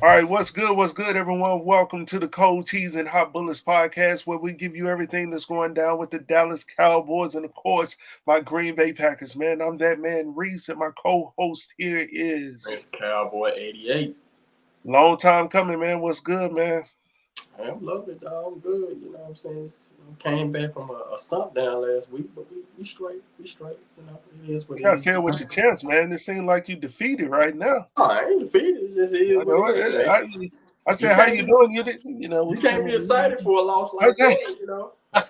All right, what's good? What's good, everyone? Welcome to the Cold Cheese and Hot Bullets podcast, where we give you everything that's going down with the Dallas Cowboys and, of course, my Green Bay Packers. Man, I'm that man Reese, and my co-host here is Prince Cowboy 88. long time coming, man. What's good, man? I love it, dog. I'm good. You know what I'm saying? Came back from a stump down last week, but we straight. We straight. You know, it is what You it gotta say is. it with your chest, man. It seems like you defeated right now. Oh, I ain't defeated. It just is I what it know is. it. Hey, I you said, "How can't you be doing?" you We can't be can't. excited for a loss like Okay. that.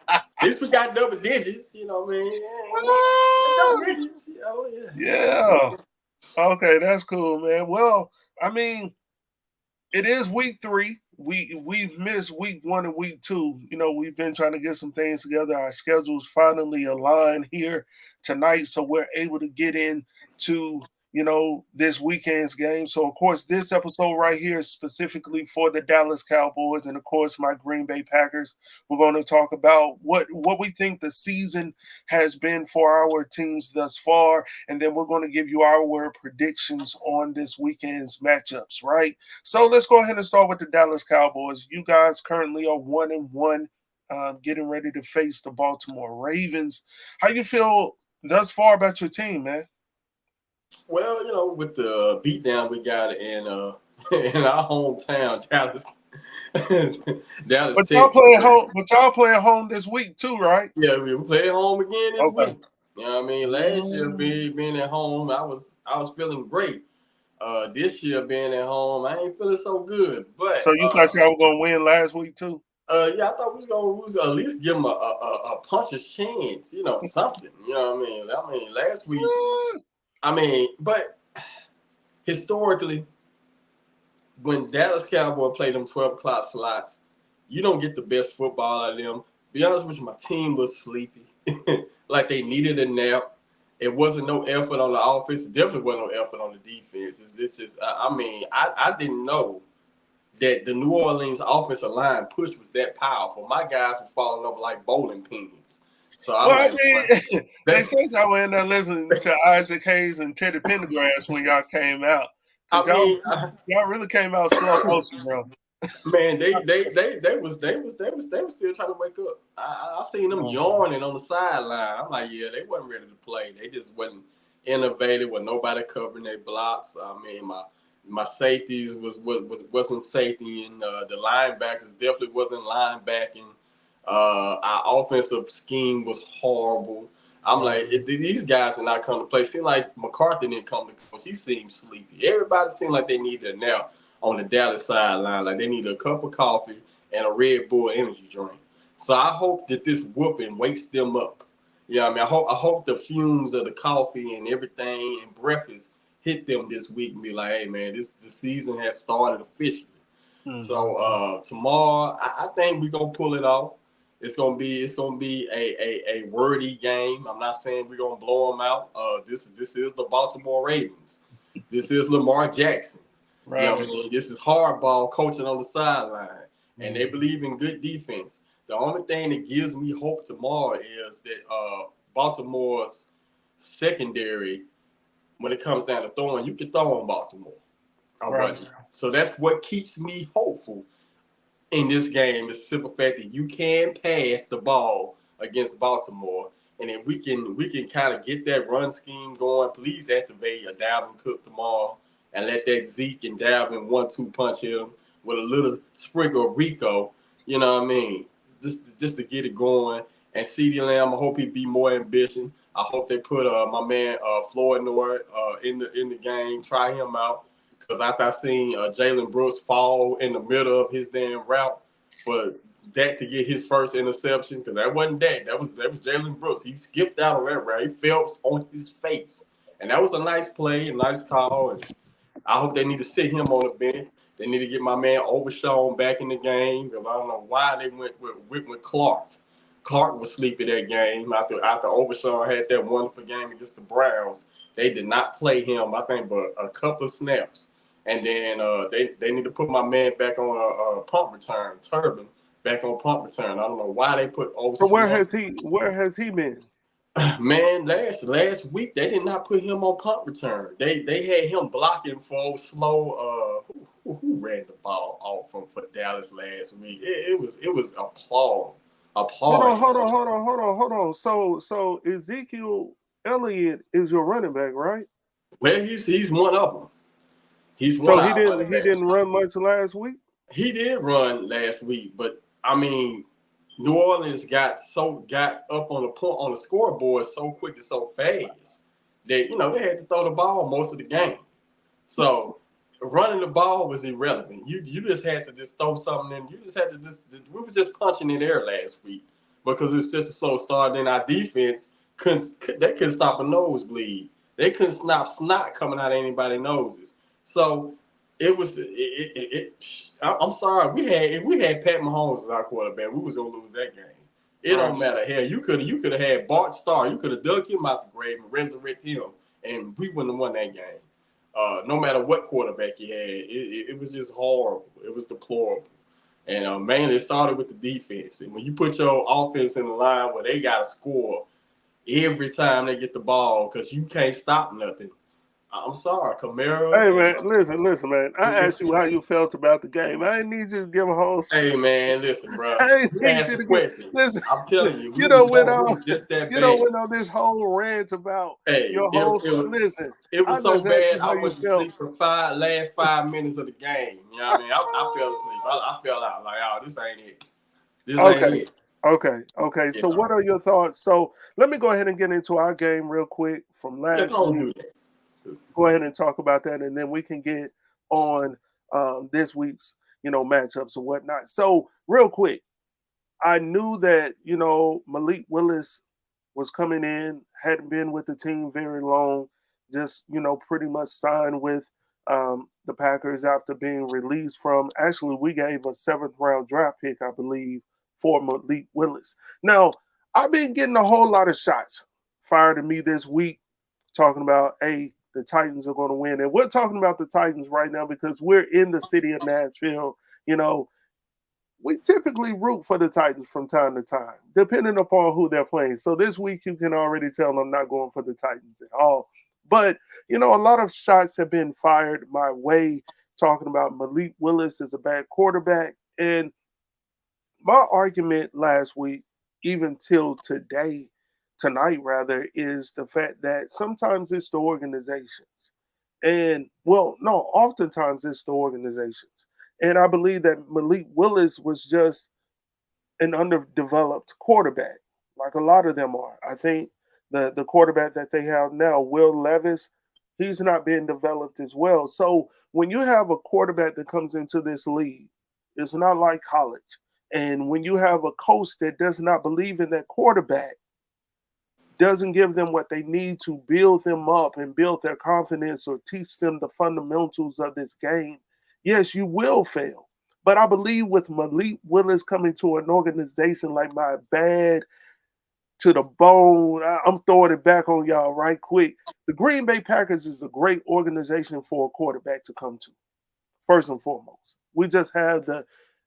At least we got double digits. You know, man. Ah, Double digits. You know, yeah. yeah. Okay, that's cool, man. Well, I mean, it is week 3. We've missed week 1 and week 2. We've been trying to get some things together. Our schedules finally aligned here tonight, so we're able to get into this weekend's game. So of course, this episode right here is specifically for the Dallas Cowboys and of course my Green Bay Packers. We're going to talk about what we think the season has been for our teams thus far, and then we're going to give you our predictions on this weekend's matchups, right? So let's go ahead and start with the Dallas Cowboys. You guys currently are 1-1, getting ready to face the Baltimore Ravens. How you feel thus far about your team, man? Well, with the beatdown we got in in our hometown, Dallas, Dallas, But y'all Texas. playing home. But y'all playing home this week too, right? Yeah, we play at home again this Okay. week. You know what I mean? Last year being at home, I was feeling great. This year being at home, I ain't feeling so good. So But you thought y'all were gonna win last week too? yeah, I thought we was gonna at least give them a puncher's chance. Something. You know what I mean? Last week. But historically, when Dallas Cowboy played them 12 o'clock slots, you don't get the best football out of them. Be honest with you, my team was sleepy. Like they needed a nap. It wasn't no effort on the offense. It definitely wasn't no effort on the defense. It's just, I didn't know that the New Orleans offensive line push was that powerful. My guys were falling over like bowling pins. So I'm Well, I like, mean, they that, said y'all were in there listening to Isaac Hayes and Teddy Pendergrass when y'all came out, because I y'all mean, y'all really came out slow motion, bro. Man, they was still trying to wake up. I seen them yawning on the sideline. I'm like, yeah, they wasn't ready to play. They just wasn't innovative with nobody covering their blocks. I mean, my safeties wasn't safety, and the linebackers definitely wasn't linebacking. Our offensive scheme was horrible. I'm like, these guys are not coming to play. Seemed like McCarthy didn't come to coach. He seemed sleepy. Everybody seemed like they needed a nap on the Dallas sideline. Like they need a cup of coffee and a Red Bull energy drink. So I hope that this whooping wakes them up. Yeah, I hope the fumes of the coffee and everything and breakfast hit them this week and be like, hey man, the season has started officially. So Mm-hmm. tomorrow, I think we're gonna pull it off. It's gonna be a wordy game. I'm not saying we're gonna blow them out. This is the Baltimore Ravens. This is Lamar Jackson. You know Right. what I mean? This is hardball coaching on the sideline, and they Mm-hmm. believe in good defense. The only thing that gives me hope tomorrow is that Baltimore's secondary, when it comes down to throwing, you can throw on Baltimore. All Right. right. So that's what keeps me hopeful in this game is the simple fact that you can pass the ball against Baltimore. And if we can kind of get that run scheme going, please activate a Dalvin Cook tomorrow and let that Zeke and Dalvin 1-2 punch him with a little sprinkle of Rico. You know what I mean? Just to get it going. And CeeDee Lamb, I hope he be more ambitious. I hope they put my man Floyd North in the game. Try him out because after I seen Jalen Brooks fall in the middle of his damn route for Dak to get his first interception, because that wasn't Dak, that was Jalen Brooks. He skipped out of that route. He fell on his face, and that was a nice play, a nice call. And I hope they need to sit him on the bench. They need to get my man Overshawn back in the game because I don't know why they went with Clark. Clark was sleepy that game after Overshawn had that wonderful game against the Browns. They did not play him, I think, but a couple of snaps. And then they need to put my man back on a punt return, Turbin, back on punt return. I don't know why they put old So where Snap. has he? Where has he been? Man, last week they did not put him on punt return. They had him blocking for old slow. ran the ball off from for Dallas last week. It was applaud Hold on, applauding. hold on, hold on, hold on, hold on. So Ezekiel Elliott is your running back, right? Well, he's one of them. He's one So of our running he didn't backs. run much last week. He did run last week, but I mean, New Orleans got up on the point on the scoreboard so quick and so fast that they had to throw the ball most of the game. So running the ball was irrelevant. You just had to just throw something in. You just had to we were just punching in air last week because it's just a slow start. Then our defense couldn't stop a nosebleed. They couldn't stop snot coming out of anybody's noses. So it was I'm sorry. If we had Pat Mahomes as our quarterback, we was gonna lose that game. It Right. don't matter. Hell, you could have had Bart Starr. You could have dug him out the grave and resurrected him, and we wouldn't have won that game. No matter what quarterback you had, it was just horrible. It was deplorable. And mainly it started with the defense. And when you put your offense in the line where they got to score every time they get the ball because you can't stop nothing, I'm sorry, Kamara. Hey man, listen, man. I And, asked you how you felt about the game. I didn't need you to give a whole. hey man, listen, bro. I didn't You need asked you the to give. question. Listen, I'm telling you, we you was know when going. It was just that bad. went on this whole rant about Hey, your whole. Listen, it I was so just asked bad you I how you went to felt. sleep for last 5 minutes of the game. You know what I mean? I fell asleep. I fell out like, oh, this ain't it. This ain't Okay, it. okay. Yeah, So what are your thoughts? So let me go ahead and get into our game real quick from yeah, last don't week. do that. Go ahead and talk about that, and then we can get on this week's matchups and whatnot. So real quick, I knew that Malik Willis was coming in, hadn't been with the team very long, just pretty much signed with the Packers after being released from. Actually, we gave a seventh round draft pick, I believe, for Malik Willis. Now, I've been getting a whole lot of shots fired at me this week, talking about, hey, the Titans are going to win, and we're talking about the Titans right now because we're in the city of Nashville. You know, we typically root for the Titans from time to time, depending upon who they're playing. So this week, you can already tell I'm not going for the Titans at all. But, a lot of shots have been fired my way, talking about Malik Willis is a bad quarterback. And my argument last week, even till tonight rather, is the fact that sometimes it's the organizations. And well, no, oftentimes it's the organizations. And I believe that Malik Willis was just an underdeveloped quarterback, like a lot of them are. I think the quarterback that they have now, Will Levis, he's not being developed as well. So when you have a quarterback that comes into this league, it's not like college. And when you have a coach that does not believe in that quarterback, doesn't give them what they need to build them up and build their confidence or teach them the fundamentals of this game, yes, you will fail. But I believe with Malik Willis coming to an organization like my bad to the bone, I'm throwing it back on y'all right quick. The Green Bay Packers is a great organization for a quarterback to come to, first and foremost. We just have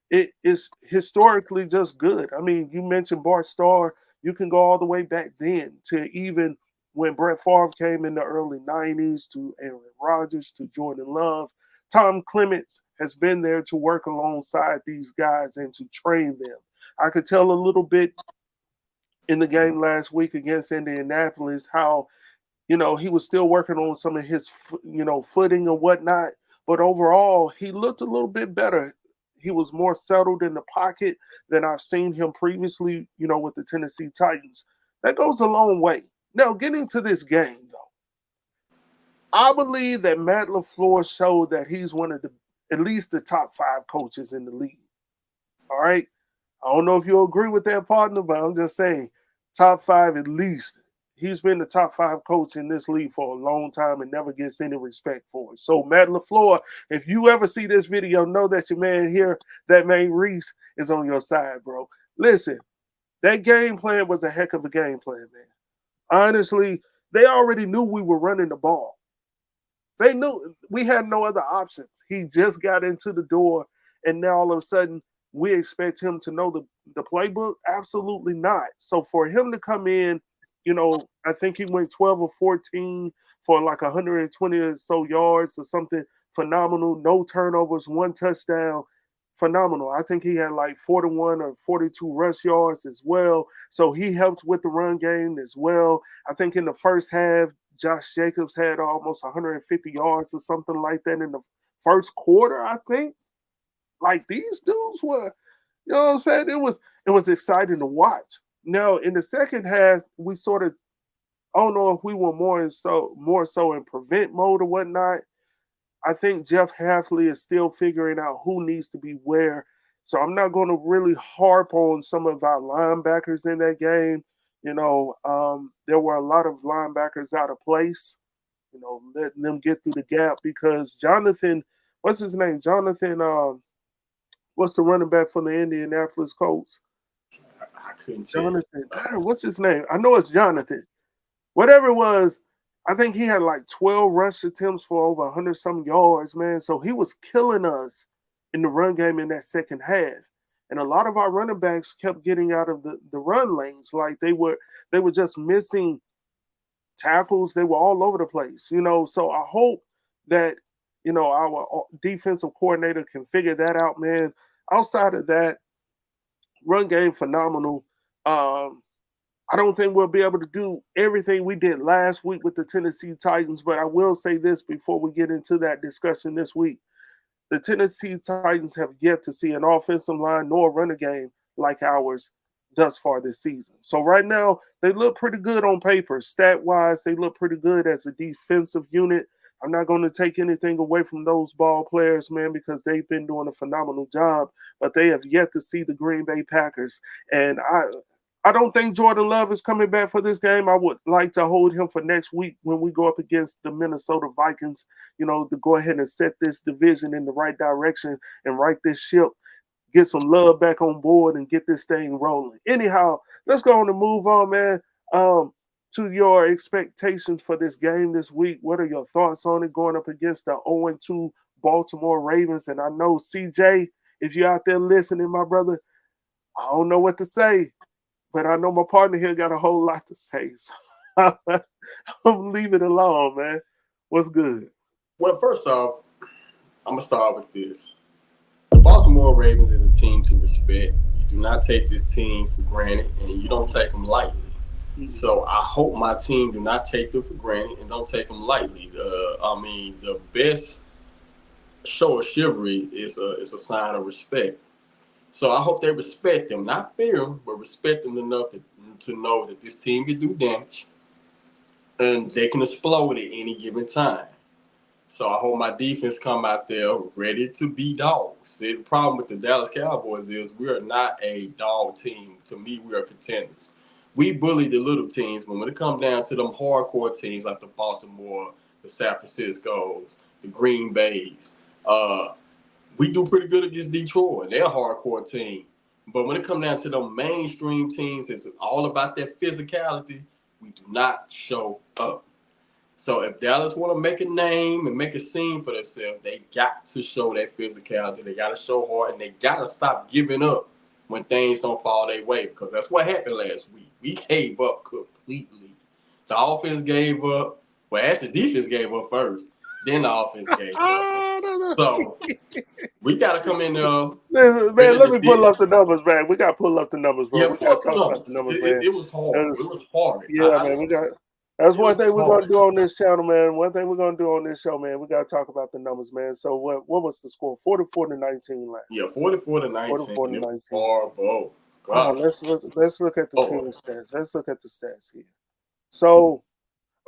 it is historically just good. I mean, you mentioned Bart Starr. You can go all the way back then to even when Brett Favre came in the early 90s to Aaron Rodgers to Jordan Love. Tom Clements has been there to work alongside these guys and to train them. I could tell a little bit in the game last week against Indianapolis how he was still working on some of his footing and whatnot, but overall he looked a little bit better. He was more settled in the pocket than I've seen him previously, with the Tennessee Titans. That goes a long way. Now, getting to this game, though, I believe that Matt LaFleur showed that he's one of at least the top 5 coaches in the league. All right. I don't know if you agree with that, partner, but I'm just saying top 5 at least. He's been the top 5 coach in this league for a long time and never gets any respect for it. So, Matt LaFleur, if you ever see this video, know that your man here, that man Reese, is on your side, bro. Listen, that game plan was a heck of a game plan, man. Honestly, they already knew we were running the ball. They knew we had no other options. He just got into the door, and now all of a sudden, we expect him to know the playbook? Absolutely not. So for him to come in, I think he went 12 or 14 for like 120 or so yards or something, phenomenal. No turnovers, 1 touchdown, phenomenal. I think he had like 41 or 42 rush yards as well. So he helped with the run game as well. I think in the first half, Josh Jacobs had almost 150 yards or something like that in the first quarter, I think. Like these dudes were, you know what I'm saying? It was exciting to watch. Now in the second half, we sort of, I don't know if we were more so in prevent mode or whatnot. I think Jeff Hafley is still figuring out who needs to be where. So I'm not going to really harp on some of our linebackers in that game. There were a lot of linebackers out of place, letting them get through the gap because Jonathan, what's his name? Jonathan, what's the running back from the Indianapolis Colts? I couldn't tell. Jonathan, what's his name? I know it's Jonathan. Whatever it was, I think he had like 12 rush attempts for over 100 some yards, man. So he was killing us in the run game in that second half. And a lot of our running backs kept getting out of the run lanes. Like they were just missing tackles. They were all over the place, So I hope that, our defensive coordinator can figure that out, man. Outside of that, run game phenomenal. I don't think we'll be able to do everything we did last week with the Tennessee Titans, but I will say this before we get into that discussion this week. The Tennessee Titans have yet to see an offensive line nor a running game like ours thus far this season. So right now, they look pretty good on paper. Stat-wise, they look pretty good as a defensive unit. I'm not going to take anything away from those ball players, man, because they've been doing a phenomenal job, but they have yet to see the Green Bay Packers. And I don't think Jordan Love is coming back for this game. I would like to hold him for next week when we go up against the Minnesota Vikings, to go ahead and set this division in the right direction and right this ship, get some love back on board and get this thing rolling. Anyhow, let's go on and move on, man, to your expectations for this game this week. What are your thoughts on it going up against the 0-2 Baltimore Ravens? And I know, CJ, if you're out there listening, my brother, I don't know what to say. But I know my partner here got a whole lot to say. So I'm leave it alone, man. What's good? Well, first off, I'm going to start with this. The Baltimore Ravens is a team to respect. You do not take this team for granted, and you don't take them lightly. Mm-hmm. So I hope my team do not take them for granted and don't take them lightly. The best show of chivalry is a sign of respect. So I hope they respect them, not fear them, but respect them enough to know that this team can do damage and they can explode at any given time. So I hope my defense come out there ready to be dogs. See, the problem with the Dallas Cowboys is we are not a dog team. To me, we are contenders. We bully the little teams, but when it comes down to them hardcore teams like the Baltimore, the San Franciscos, the Green Bays, we do pretty good against Detroit. They're a hardcore team. But when it comes down to the mainstream teams, it's all about that physicality. We do not show up. So if Dallas want to make a name and make a scene for themselves, they got to show that physicality. They got to show hard, and they got to stop giving up when things don't fall their way, because that's what happened last week. We gave up completely. The offense gave up. Well, actually, the defense gave up first. Then the offense gave up. So we got to come in there. Man, let me pull up the numbers, man. We got to pull up the numbers, bro. Yeah, we got to talk about the numbers, man. It was hard. It was hard. Yeah, man. That's one thing we're going to do on this channel, man. One thing we're going to do on this show, man. We got to talk about the numbers, man. So what was the score? 44-19 last. Yeah, 44-19. 44-19. Wow. Let's look at the team stats. Let's look at the stats here. So,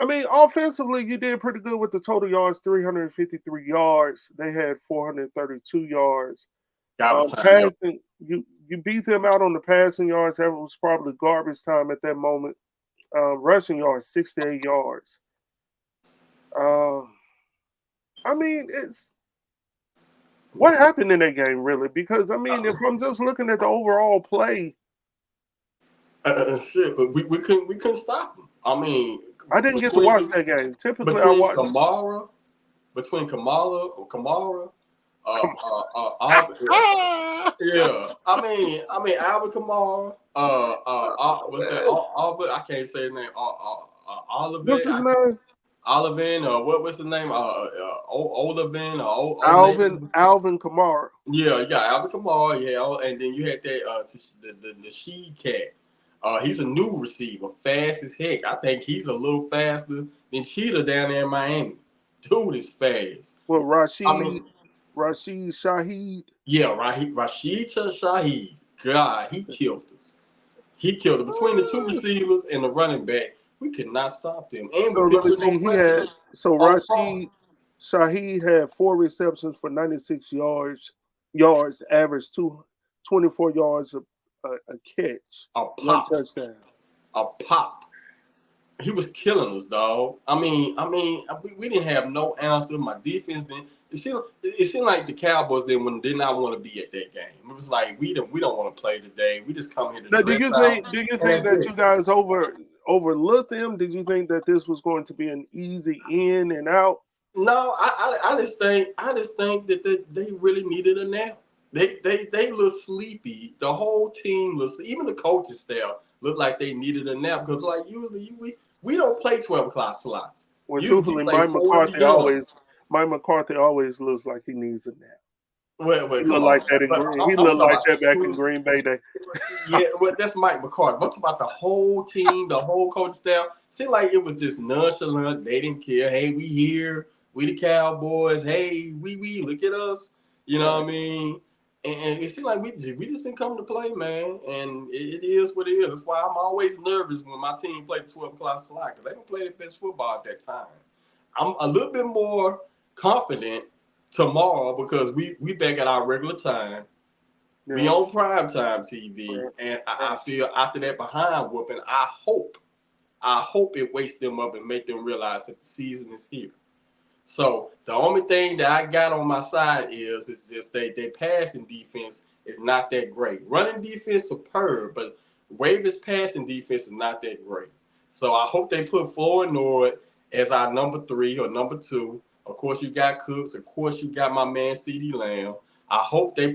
I mean, offensively, you did pretty good with the total yards, 353 yards. They had 432 yards. Passing, you beat them out on the passing yards. That was probably garbage time at that moment. Rushing yards, 68 yards. I mean, it's what happened in that game, really? Because I mean, if I'm just looking at the overall play, shit, but we couldn't stop them. I mean, I didn't get to watch that game. Typically, I watch Kamara. Yeah, I mean, Albert Kamara. What's that? Albert, I can't say his name. Oliver. What's his name? Olivan, or what's his name? Olivan or Alvin Kamara. Yeah, you got Alvin Kamara, yeah, and then you had that the Sheed cat. He's a new receiver, fast as heck. I think he's a little faster than Cheetah down there in Miami. Dude is fast. Well, I mean, Rashid Shaheed. yeah, Rashid Shaheed. God, he killed us. He killed it. Between the two receivers and the running back, we could not stop them. And So we let couldn't me put no see. pressure on Crawford. Rashid Shaheed had 4 receptions for 96 yards, average 24 yards a catch, A 1 pop. touchdown. A pop. He was killing us, dog. We didn't have no answer. My defense didn't. It seemed like the Cowboys did not want to be at that game. It was like we don't want to play today. We just come here to Now, do dress you out, and think that's that it. you guys overlooked them? Did you think that this was going to be an easy in and out? No, I just think that they really needed a nap. They look sleepy. The whole team looks, even the coaching staff looked like they needed a nap because like usually we don't play 12 o'clock slots. Well, Usually we truthfully, play 4 to be done. Mike McCarthy always looks like he needs a nap. Well, He come looked on, like man. that in But Green. I'm, He I'm looked talking like about that the back in team. Green Bay Day. Yeah, well, that's Mike McCarthy. I'm talking about the whole team, the whole coaching staff. Seemed like it was just nonchalant. They didn't care. Hey, we here. We the Cowboys. Hey, we look at us. You know Right. what I mean? And it seemed like we just didn't come to play, man. And it is what it is. That's why I'm always nervous when my team play the 12 o'clock slot because they don't play the best football at that time. I'm a little bit more confident tomorrow because we back at our regular time. We Yeah. on primetime TV, Right. and I Right. feel after that behind whooping, I hope it wakes them up and make them realize that the season is here. So the only thing that I got on my side is just they passing defense is not that great. Running defense superb, but Ravens passing defense is not that great. So I hope they put Floyd Nord as our number 3 or number 2. Of course you got Cooks. Of course you got my man CeeDee Lamb. I hope they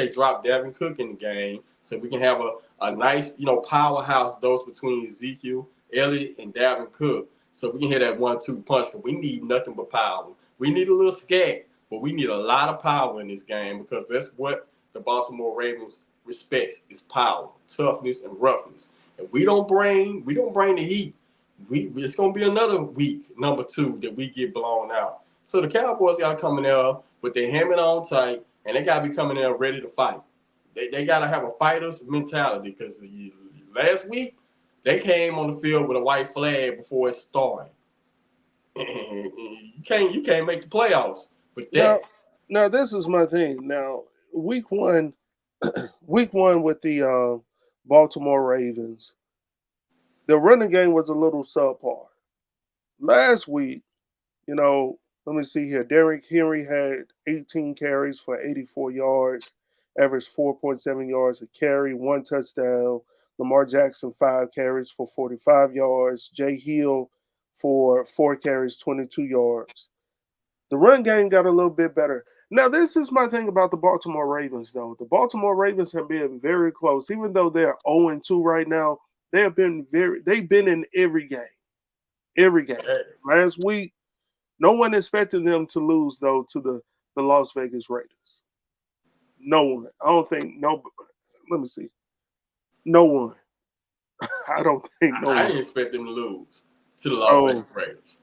drop Devin Cook in the game so we can have a nice, powerhouse dose between Ezekiel, Elliott, and Dalvin Cook. So we can hit that 1-2 punch because we need nothing but power. We need a little scat, but we need a lot of power in this game because that's what the Baltimore Ravens respects is power, toughness, and roughness. If we don't bring the heat, it's gonna be another week, number 2, that we get blown out. So the Cowboys gotta come in there with their helmet on tight, and they gotta be coming in there ready to fight. They gotta have a fighter's mentality because last week they came on the field with a white flag before it started. You can't make the playoffs with Now, that. this is my thing. Now, week one, week one with the Baltimore Ravens, the running game was a little subpar. Last week, you know, let me see here. Derrick Henry had 18 carries for 84 yards, averaged 4.7 yards a carry, 1 touchdown. Lamar Jackson, 5 carries for 45 yards. Jay Hill for 4 carries, 22 yards. The run game got a little bit better. Now, this is my thing about the Baltimore Ravens, though. The Baltimore Ravens have been very close, even though they're 0-2 right now. They've been in every game. Every game. Last week, no one expected them to lose though to the Las Vegas Raiders. No one. I don't think no. Let me see. No one. I don't think no I one. didn't expect them to lose to the Las So, Vegas Raiders.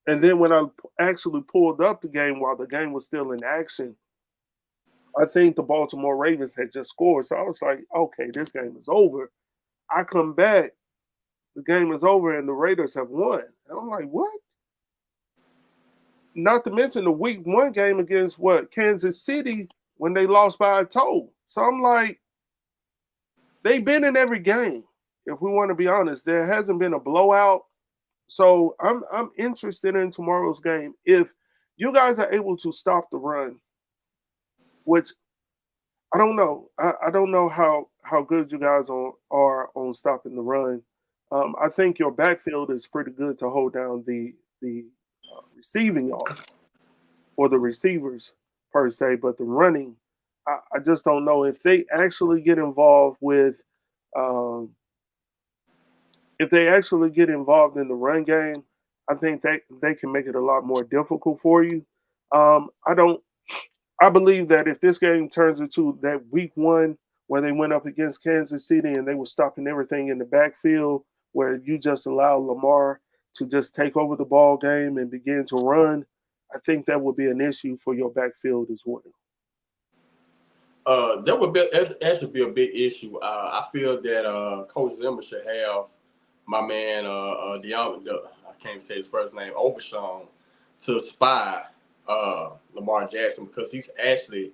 and then when I actually pulled up the game while the game was still in action, I think the Baltimore Ravens had just scored. So I was like, okay, this game is over. I come back, the game is over, and the Raiders have won. And I'm like, what? Not to mention the week one game against what Kansas City when they lost by a toe. So I'm like, they've been in every game. If we want to be honest, there hasn't been a blowout. So I'm interested in tomorrow's game. If you guys are able to stop the run, which I don't know, I don't know how good you guys are on stopping the run. I think your backfield is pretty good to hold down the receiving yard or the receivers per se, but the running, I just don't know if they actually get involved with if they actually get involved in the run game. I think that they can make it a lot more difficult for you. I don't. I believe that if this game turns into that week one where they went up against Kansas City and they were stopping everything in the backfield, where you just allow Lamar to just take over the ball game and begin to run, I think that would be an issue for your backfield as well. That should be a big issue. I feel that Coach Zimmer should have my man I can't say his first name, Overshawn, to spy Lamar Jackson, because he's actually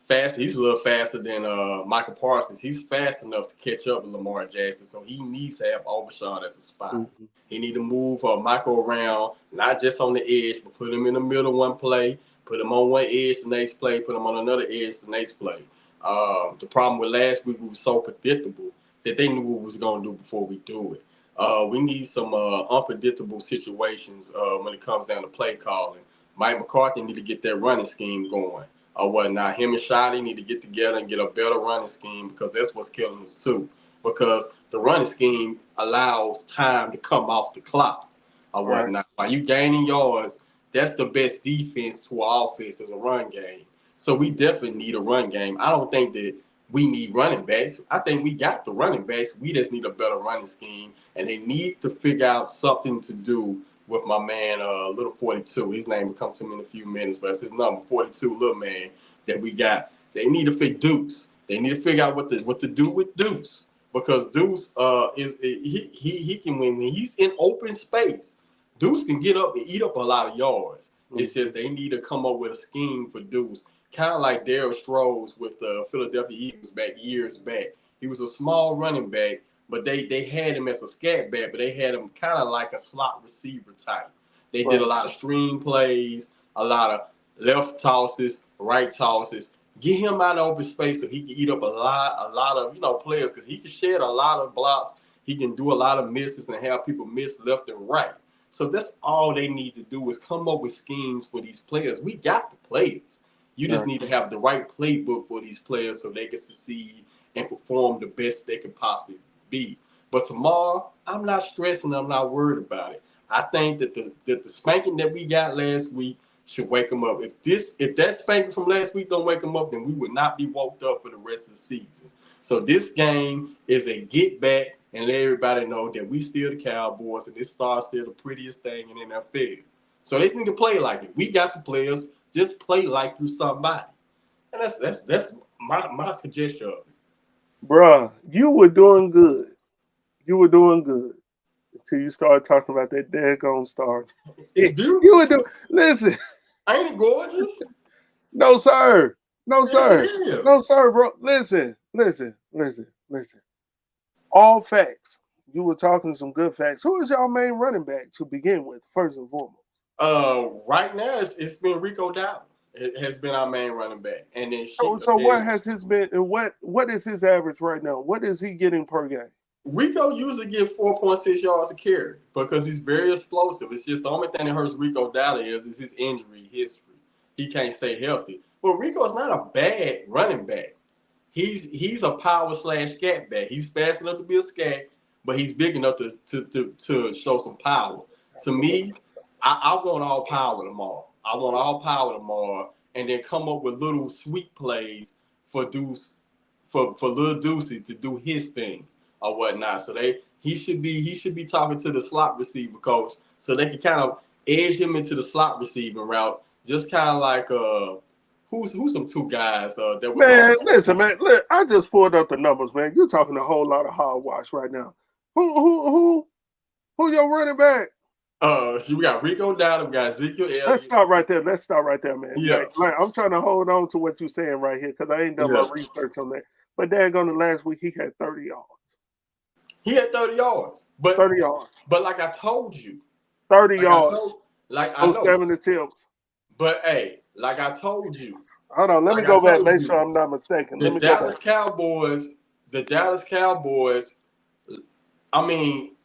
fast. He's a little faster than Michael Parsons. He's fast enough to catch up with Lamar Jackson, so he needs to have Overshawn as a spy. Mm-hmm. He need to move Michael around, not just on the edge, but put him in the middle one play, put him on one edge the next play, put him on another edge the next play. The problem with last week, we were so predictable that they knew what we was going to do before we do it. We need some unpredictable situations when it comes down to play calling. Mike McCarthy need to get that running scheme going or whatnot. Him and Shotty need to get together and get a better running scheme, because that's what's killing us too. Because the running scheme allows time to come off the clock or whatnot. By you gaining yards, that's the best defense to our offense is a run game. So we definitely need a run game. I don't think that we need running backs. I think we got the running backs. We just need a better running scheme, and they need to figure out something to do with my man, Little 42. His name will come to me in a few minutes, but it's his number, 42, little man that we got. They need to fix Deuce. They need to figure out what to do with Deuce, because Deuce he can, when he's in open space, Deuce can get up and eat up a lot of yards. Mm-hmm. It's just they need to come up with a scheme for Deuce, kind of like Darryl Strohs with the Philadelphia Eagles years back. He was a small running back, but they had him as a scat back, but they had him kind of like a slot receiver type. They did a lot of stream plays, a lot of left tosses, right tosses. Get him out of open space so he can eat up a lot of players, because he can shed a lot of blocks. He can do a lot of misses and have people miss left and right. So that's all they need to do is come up with schemes for these players. We got the players. You just need to have the right playbook for these players so they can succeed and perform the best they can possibly be. But tomorrow, I'm not stressing. I'm not worried about it. I think that the spanking that we got last week should wake them up. If that spanking from last week don't wake them up, then we would not be woke up for the rest of the season. So this game is a get back and let everybody know that we still the Cowboys, and this star still the prettiest thing in the NFL. So they just need to play like it. We got the players. Just play like you're somebody. And that's my suggestion of it. Bruh, you were doing good. You were doing good until you started talking about that daggone star. It's beautiful. You were doing. Listen. Ain't it gorgeous? No, sir. No, sir. Yes, no, sir, bro. Listen. All facts. You were talking some good facts. Who is y'all main running back to begin with, first and foremost? Right now it's been Rico Dowdle. It has been our main running back, and then so what has his been? What is his average right now? What is he getting per game? Rico usually gets 4.6 yards a carry because he's very explosive. It's just the only thing that hurts Rico Dowdle is his injury history. He can't stay healthy. But Rico's not a bad running back. He's a power / scat back. He's fast enough to be a scat, but he's big enough to show some power. To me, I want all power tomorrow. I want all power tomorrow, and then come up with little sweet plays for Deuce, for little Deucey to do his thing or whatnot. So he should be talking to the slot receiver coach so they can kind of edge him into the slot receiving route. Just kind of like who's some two guys that were listen, man. Look, I just pulled up the numbers, man. You're talking a whole lot of hogwash right now. Who your running back? We got Rico Dowdle, we got Ezekiel Elliott. Let's start right there, man. Yeah. Like, I'm trying to hold on to what you're saying right here because I ain't done my research on that. But daggone, the last week he had 30 yards. He had 30 yards. But 30 yards. But like I told you. 30 yards. I know. 7 attempts. But hey, like I told you. Hold on, let me go back, make sure I'm not mistaken. The Dallas Cowboys, I mean,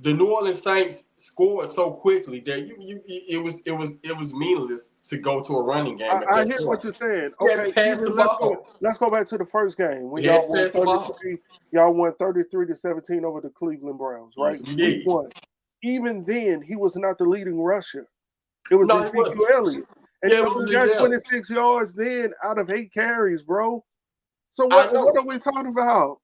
the New Orleans Saints scored so quickly that it was meaningless to go to a running game. I hear what you're saying. Okay, let's go back to the first game when y'all won 33. Y'all won 33-17 over the Cleveland Browns, right? Yes, Week 1. even then, he was not the leading rusher. It was No, he Ezekiel wasn't. Elliott. And Yeah, he it was only got Ezekiel. 26 yards then out of 8 carries, bro. So I what know. are we talking about?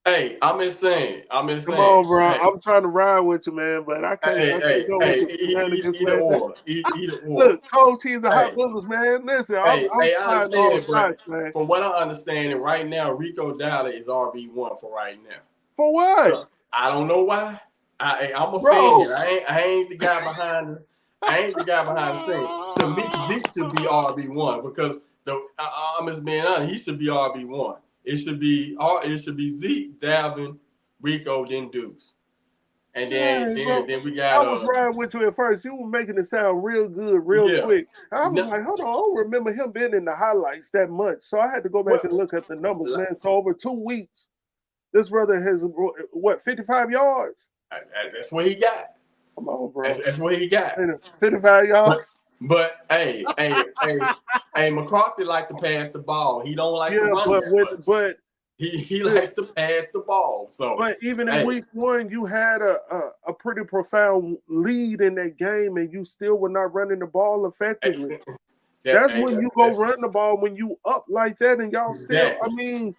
Hey, I'm insane. Come on, bro. Hey, I'm trying to ride with you, man, but I can't go with your shenanigans, either man. or. Either or. Look, cold cheese and hot Hey, bullets, man. Listen, I'm I trying all understand, but shots, man. from what I understand, right now, Rico Dowdle is RB1 for right now. For what? I don't know why. I'm a Bro. fan. I ain't the guy behind the. I ain't the guy behind the scene. To me, Zeke should be RB1 because I'm just being honest. He should be RB1. It should be Zeke, Dalvin, Rico, then Deuce, and Dang, bro. then we I got was riding with you at first. You were making it sound real good, real yeah. quick. I was No, like, hold on, I don't remember him being in the highlights that much. So I had to go back and look at the numbers, man. So over 2 weeks, this brother has, what, 55 yards? that's what he got. Come on, bro. That's what he got. 55 yards? But hey, McCarthy like to pass the ball. He don't like to Yeah, run that much. but He likes to pass the ball. So, but even in hey, week 1, you had a pretty profound lead in that game, and you still were not running the ball effectively. That's when you go run the ball when you up like that, and y'all still. Exactly. I mean,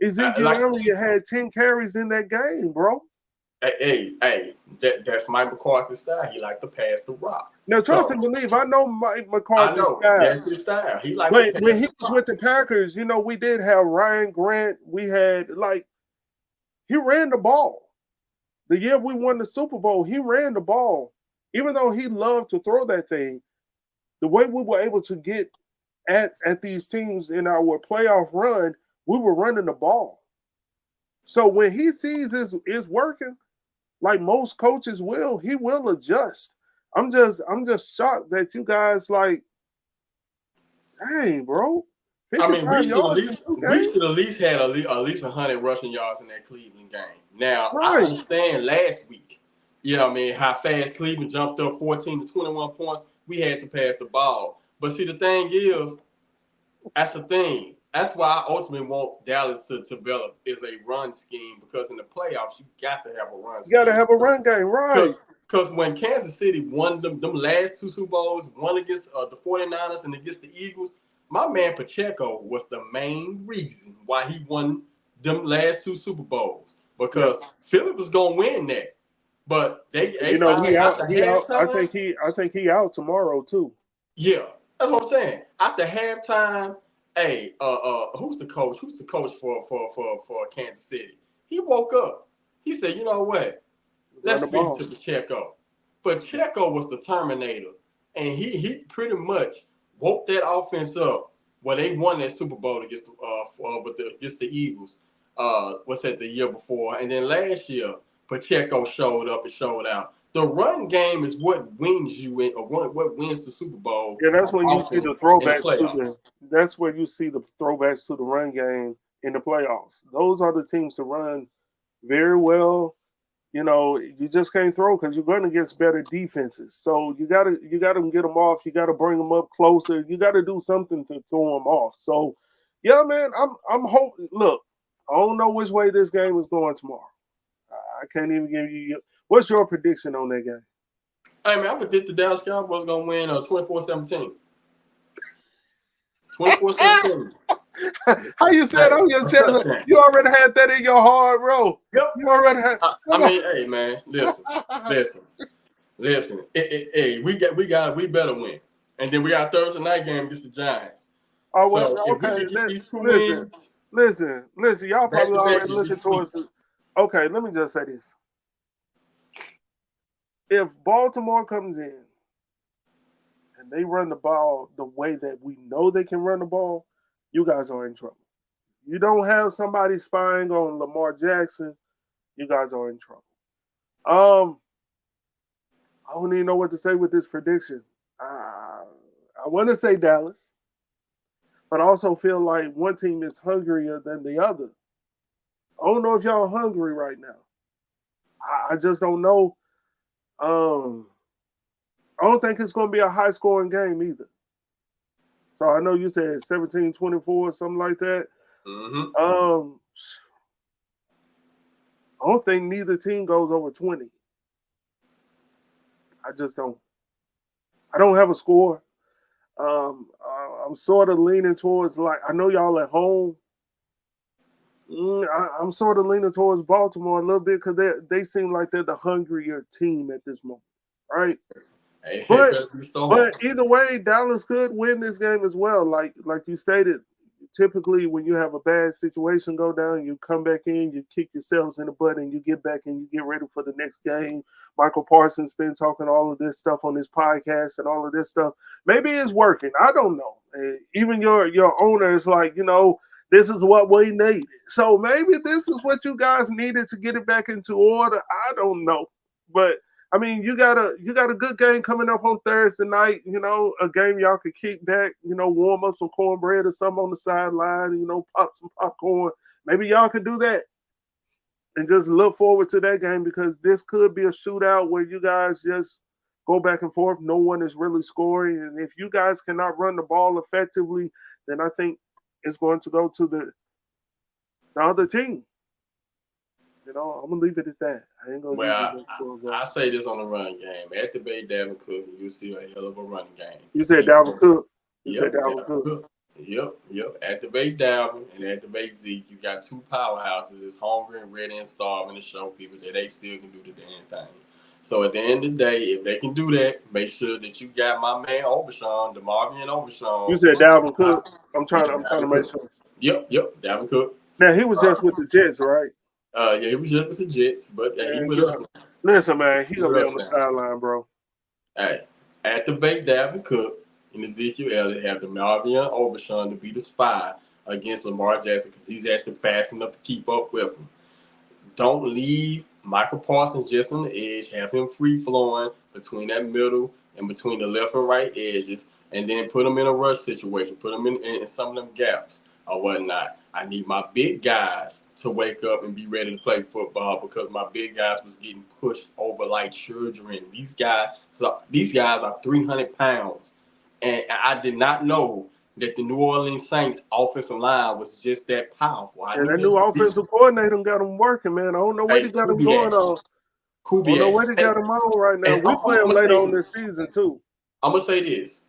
Ezekiel Elliott had 10 carries in that game, bro. Hey, that's Mike McCarthy's style. He like to pass the rock. Now, trust and believe, I know Mike McCarthy's style. That's his style. He like. But when he was with the Packers, we did have Ryan Grant. We had he ran the ball. The year we won the Super Bowl, he ran the ball. Even though he loved to throw that thing, the way we were able to get at these teams in our playoff run, we were running the ball. So when he sees it's working, like most coaches will, he will adjust. I'm just shocked that you guys dang, bro. I mean, we should at at least had at least 100 rushing yards in that Cleveland game. Now, right. I understand last week, I mean, how fast Cleveland jumped up 14 to 21 points. We had to pass the ball. But see, the thing is, that's the thing. That's why I ultimately want Dallas to develop is a run scheme because in the playoffs, you got to have a run scheme. You got to have a run game, right. Because when Kansas City won them last 2 Super Bowls, one against the 49ers and against the Eagles, my man Pacheco was the main reason why he won them last 2 Super Bowls because Philip was gonna win that, but they finally he after halftime. I think he out tomorrow too. Yeah, that's what I'm saying. After halftime, hey, who's the coach? Who's the coach for Kansas City? He woke up. He said, you know what? Let's speak to Pacheco. Pacheco was the Terminator, and he pretty much woke that offense up where they won that Super Bowl against the Eagles. What's that, the year before? And then last year, Pacheco showed up and showed out. The run game is what wins you in, or what wins the Super Bowl. Yeah, that's when you see the throwbacks. That's where you see the throwbacks to the run game in the playoffs. Those are the teams to run very well. You just can't throw because you're going against better defenses. So you got to get them off. You got to bring them up closer. You got to do something to throw them off. So, yeah, man, I'm hoping. Look, I don't know which way this game is going tomorrow. I can't even give you. What's your prediction on that game? Hey, man, I predict the Dallas Cowboys going to win 24-17. 24-17. How you said on your chest? You already had that in your heart, bro. Yep. You already had. Hey, man, listen. Hey, we better win, and then we got Thursday night game against the Giants. Oh well, so okay. If we get these 2 wins, listen. Y'all probably already looking towards it. Okay, let me just say this: if Baltimore comes in and they run the ball the way that we know they can run the ball, you guys are in trouble. You don't have somebody spying on Lamar Jackson, you guys are in trouble. I don't even know what to say with this prediction. I want to say Dallas, but I also feel like one team is hungrier than the other. I don't know if y'all are hungry right now. I just don't know. I don't think it's going to be a high-scoring game either. So I know you said 17-24, something like that. Mm-hmm. I don't think neither team goes over 20. I just don't. I don't have a score. I'm sort of leaning towards like I know y'all at home. I'm sort of leaning towards Baltimore a little bit because they seem like they're the hungrier team at this moment, right? Hey, it But better be so. but either way, Dallas could win this game as well. Like you stated, typically when you have a bad situation go down, you come back in, you kick yourselves in the butt, and you get back and you get ready for the next game. Michael Parsons been talking all of this stuff on his podcast and all of this stuff. Maybe it's working. I don't know. Even your owner is like, this is what we needed. So maybe this is what you guys needed to get it back into order. I don't know, but I mean, you got a good game coming up on Thursday night. A game y'all could kick back. Warm up some cornbread or something on the sideline. Pop some popcorn. Maybe y'all could do that and just look forward to that game because this could be a shootout where you guys just go back and forth. No one is really scoring, and if you guys cannot run the ball effectively, then I think it's going to go to the other team. I'm gonna leave it at that. I ain't gonna give you Well, no score, bro. I say this on the run game. At the Bay, Dalvin Cook, you'll see a hell of a running game. You said Dalvin Cook. You said Yep, Dalvin Dalvin Cook. Cook. Yep. Activate Dalvin and activate Zeke. You got two powerhouses that's hungry and ready and starving to show people that they still can do the damn thing. So at the end of the day, if they can do that, make sure that you got my man Overshawn, DeMarvion You Overshawn. said Dalvin Cook. I'm Yeah, trying. I'm trying to Dalvin make Cook. sure. Yep, Dalvin Cook. Now he was just with the Jets, right? Yeah, he was just with the Jets, but he Man, with us. listen, man, he He gonna with be us on the now. sideline, bro. Hey, activate Dalvin Cook and Ezekiel Elliott have the Marvion Overshawn to be the spy against Lamar Jackson because he's actually fast enough to keep up with him. Don't leave Michael Parsons just on the edge. Have him free flowing between that middle and between the left and right edges, and then put him in a rush situation. Put him in some of them gaps or whatnot. I need my big guys to wake up and be ready to play football because my big guys was getting pushed over like children. These guys are 300 pounds, and I did not know that the New Orleans Saints offensive line was just that powerful. I And knew that they new was decent. offensive coordinator got him working, man. I don't know what Hey, he got him going Kubiak. on. I don't know Kubiak. what he got him on right now. And We play I'm him gonna later say on this. this season too. I'm gonna say this.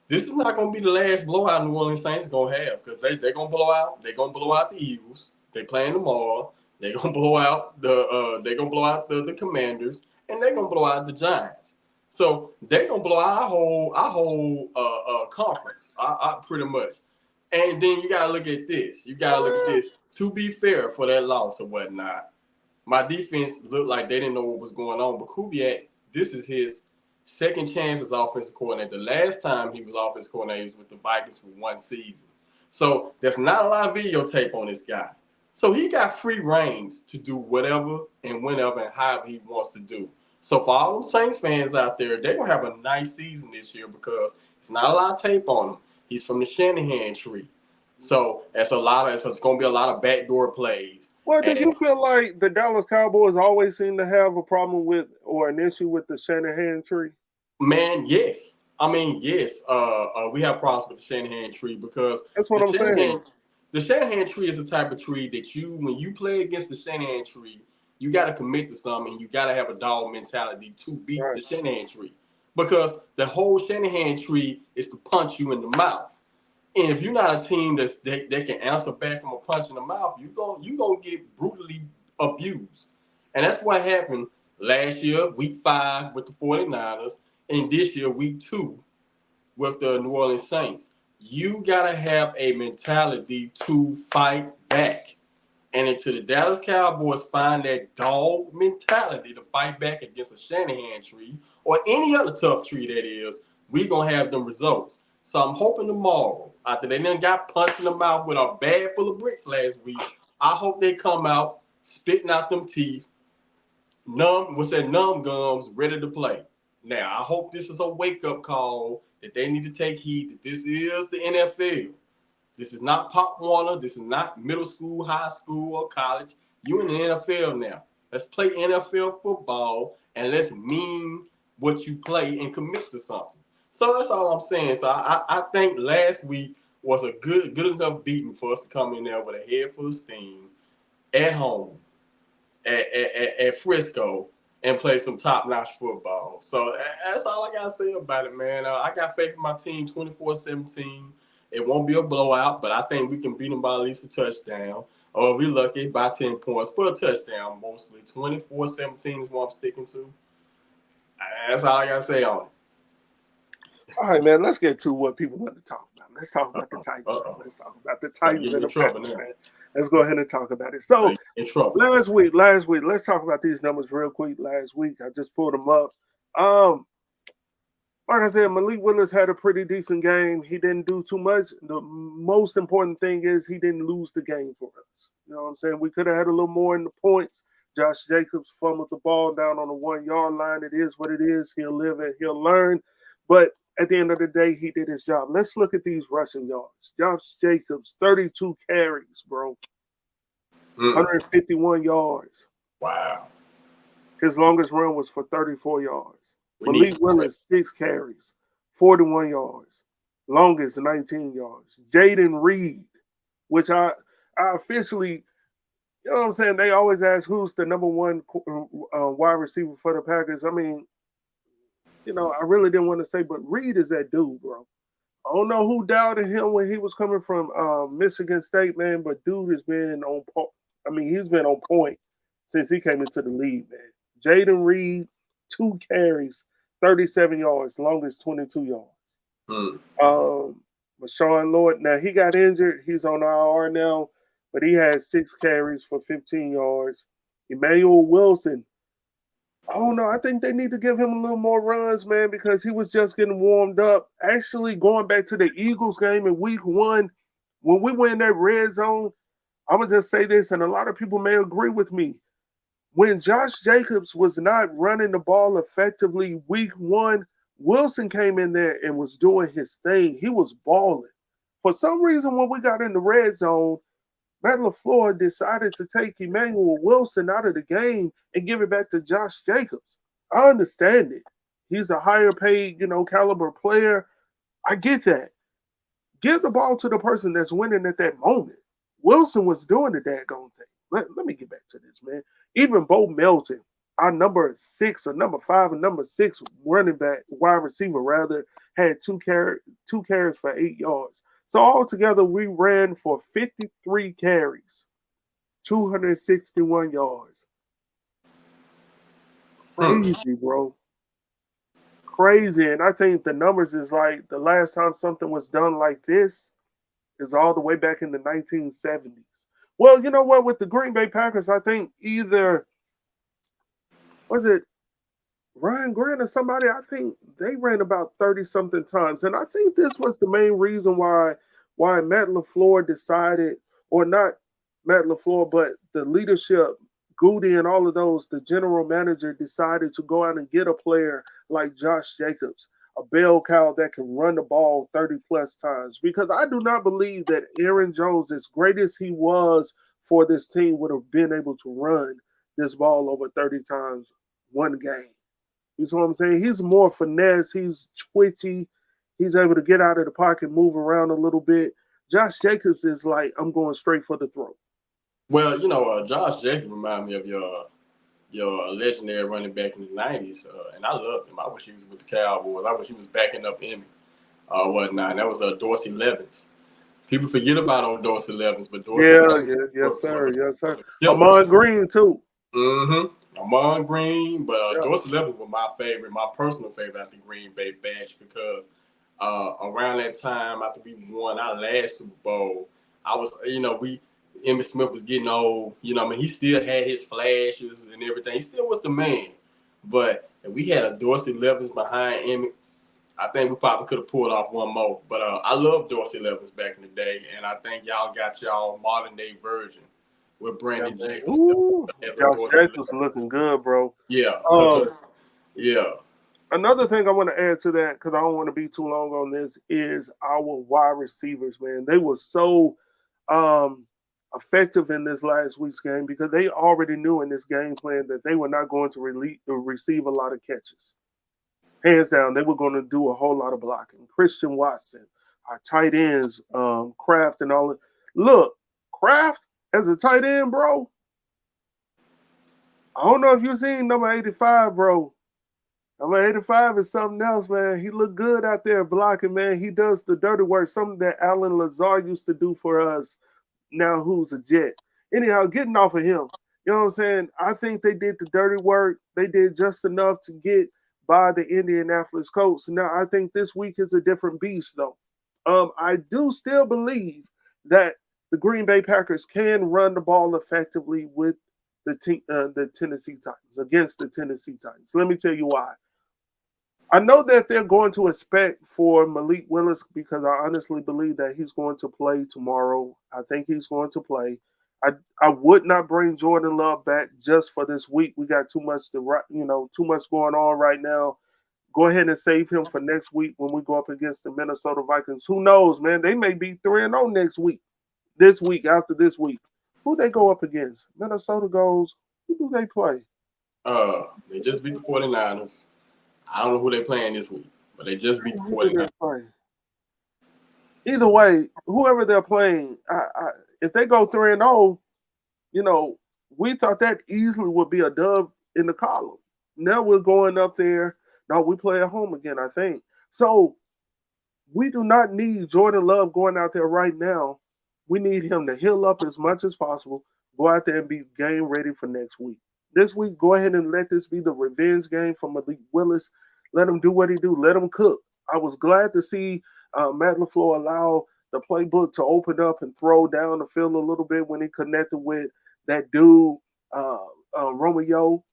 This is not gonna be the last blowout New Orleans Saints gonna have because they're gonna blow out. They're gonna blow out the Eagles. They playing tomorrow. They're gonna blow out the Commanders, and they're gonna blow out the Giants. So they're gonna blow out our whole conference. I pretty much. And then you gotta look at this. You gotta look at this. To be fair for that loss or whatnot, my defense looked like they didn't know what was going on. But Kubiak, this is his second chance as offensive coordinator. The last time he was offensive coordinator was with the Vikings for one season. So there's not a lot of videotape on this guy. So he got free reigns to do whatever and whenever and however he wants to do. So for all those Saints fans out there, they're gonna have a nice season this year because it's not a lot of tape on him. He's from the Shanahan tree. So it's gonna be a lot of backdoor plays. Well, do And you feel like the Dallas Cowboys always seem to have a problem with or an issue with the Shanahan tree? man, yes. I mean, yes. We have problems with the Shanahan tree because That's what the I'm saying. Shanahan tree is the type of tree that when you play against the Shanahan tree, you got to commit to something and you got to have a dog mentality to beat Right. the Shanahan tree because the whole Shanahan tree is to punch you in the mouth. And if you're not a team that can answer back from a punch in the mouth, you gonna get brutally abused. And that's what happened last year, week 5 with the 49ers, and this year, week 2 with the New Orleans Saints. You gotta have a mentality to fight back. And until the Dallas Cowboys find that dog mentality to fight back against a Shanahan tree or any other tough tree that is, we gonna have them results. So I'm hoping tomorrow, after they done got punched in the mouth with a bag full of bricks last week, I hope they come out spitting out them teeth, numb gums, ready to play. Now I hope this is a wake up call that they need to take heed that this is the NFL. This is not Pop Warner. This is not middle school, high school, or college. You in the NFL now. Let's play NFL football and let's mean what you play and commit to something. So that's all I'm saying. So I think last week was a good enough beating for us to come in there with a head full of steam at home at Frisco and play some top-notch football. So that's all I got to say about it, man. I got faith in my team 24-17. It won't be a blowout, but I think we can beat them by at least a touchdown. Or if we lucky, by 10 points for a touchdown mostly. 24-17 is what I'm sticking to. That's all I got to say on it. All right, man, let's get to what people want to talk about. Let's talk about the Titans. Let's talk about the Titans and the Packers, man. Let's go ahead and talk about it. So, last week, let's talk about these numbers real quick. Last week, I just pulled them up. Like I said, Malik Willis had a pretty decent game. He didn't do too much. The most important thing is he didn't lose the game for us. You know what I'm saying? We could have had a little more in the points. Josh Jacobs fumbled the ball down on the 1 yard line. It is what it is. He'll live and he'll learn. But at the end of the day, he did his job. Let's look at these rushing yards. Josh Jacobs, 32 carries, bro. 151 yards. Wow. His longest run was for 34 yards. Malik Willis, 6 carries, 41 yards. Longest, 19 yards. Jaden Reed, which I officially, you know what I'm saying? They always ask who's the number one wide receiver for the Packers. I mean, you know, I really didn't want to say, but Reed is that dude, bro. I don't know who doubted him when he was coming from Michigan State, man, but dude has been on point. I mean, he's been on point since he came into the league, man. Jaden Reed, 2 carries, 37 yards, longest 22 yards. Marshawn Lord, now he got injured. He's on IR now, but he had 6 carries for 15 yards. Emmanuel Wilson, I don't know. I think they need to give him a little more runs, man, because he was just getting warmed up. Actually, going back to the Eagles game in week 1, when we were in that red zone, I'm going to just say this, and a lot of people may agree with me. When Josh Jacobs was not running the ball effectively week 1, Wilson came in there and was doing his thing. He was balling. For some reason, when we got in the red zone, Matt LaFleur decided to take Emmanuel Wilson out of the game and give it back to Josh Jacobs. I understand it. He's a higher paid, caliber player. I get that. Give the ball to the person that's winning at that moment. Wilson was doing the daggone thing. Let me get back to this, man. Even Bo Melton, our number 6 or number 5 and number 6 running back, wide receiver rather, had 2 carries for 8 yards. So altogether, we ran for 53 carries, 261 yards. Crazy, bro. Crazy. And I think the numbers is like the last time something was done like this is all the way back in the 1970s. Well, you know what? With the Green Bay Packers, I think either, was it Ryan Grant or somebody? I think they ran about 30-something times. And I think this was the main reason why Matt LaFleur decided, or not Matt LaFleur, but the leadership, Goody and all of those, the general manager decided to go out and get a player like Josh Jacobs, a bell cow that can run the ball 30-plus times. Because I do not believe that Aaron Jones, as great as he was for this team, would have been able to run this ball over 30 times one game. You see what I'm saying? He's more finesse. He's twitchy. He's able to get out of the pocket, move around a little bit. Josh Jacobs is like, I'm going straight for the throat. Well, Josh Jacobs reminded me of your legendary running back in the 90s, and I loved him. I wish he was with the Cowboys. I wish he was backing up Emmy whatnot. And that was Dorsey Levens. People forget about old Dorsey Levens, but Dorsey yes, sir. Ahman Green, too. Ahman Green, but Dorsey Levens was my favorite, my personal favorite after Green Bay Bash, because around that time, after we won our last Super Bowl, I was, Emmitt Smith was getting old. He still had his flashes and everything. He still was the man. But if we had a Dorsey Levens behind Emmitt, I think we probably could have pulled off one more. But I love Dorsey Levens back in the day, and I think y'all got y'all modern-day version with Brandon Jacobs. Josh Jacobs looking good, bro. Yeah. Another thing I want to add to that, because I don't want to be too long on this, is our wide receivers, man. They were so effective in this last week's game because they already knew in this game plan that they were not going to receive a lot of catches. Hands down, they were going to do a whole lot of blocking. Christian Watson, our tight ends, Kraft and all that. Look, Kraft as a tight end, bro, I don't know if you seen number 85, bro. Number 85 is something else, man. He looked good out there blocking, man. He does the dirty work, something that Alan Lazar used to do for us, now who's a Jet. Anyhow, getting off of him, you know what I'm saying? I think they did the dirty work. They did just enough to get by the Indianapolis Colts. Now, I think this week is a different beast, though. I do still believe that the Green Bay Packers can run the ball effectively with the Tennessee Titans, against the Tennessee Titans. Let me tell you why. I know that they're going to expect for Malik Willis because I honestly believe that he's going to play tomorrow. I think he's going to play. I would not bring Jordan Love back just for this week. We got too much too much going on right now. Go ahead and save him for next week when we go up against the Minnesota Vikings. Who knows, man? They may be 3-0 next week. This week, after this week. Who they go up against? Minnesota goes, who do they play? They just beat the 49ers. I don't know who they're playing this week, but they just beat the 49ers. Either way, whoever they're playing, if they go 3-0, we thought that easily would be a dub in the column. Now we're going up there. Now we play at home again, I think. So we do not need Jordan Love going out there right now. We need him to heal up as much as possible, go out there and be game ready for next week. This week, go ahead and let this be the revenge game for Malik Willis. Let him do what he do. Let him cook. I was glad to see Matt LaFleur allow the playbook to open up and throw down the field a little bit when he connected with that dude, Romeo.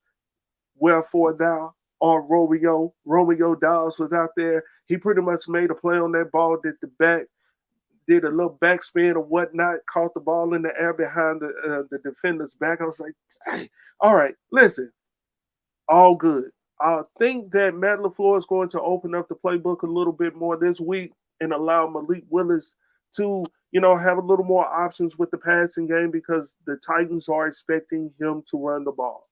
Wherefore thou art Romeo. Romeo Dawes was out there. He pretty much made a play on that ball, did a little backspin or whatnot, caught the ball in the air behind the defender's back. I was like, hey, all right, listen, all good. I think that Matt LaFleur is going to open up the playbook a little bit more this week and allow Malik Willis to, have a little more options with the passing game because the Titans are expecting him to run the ball.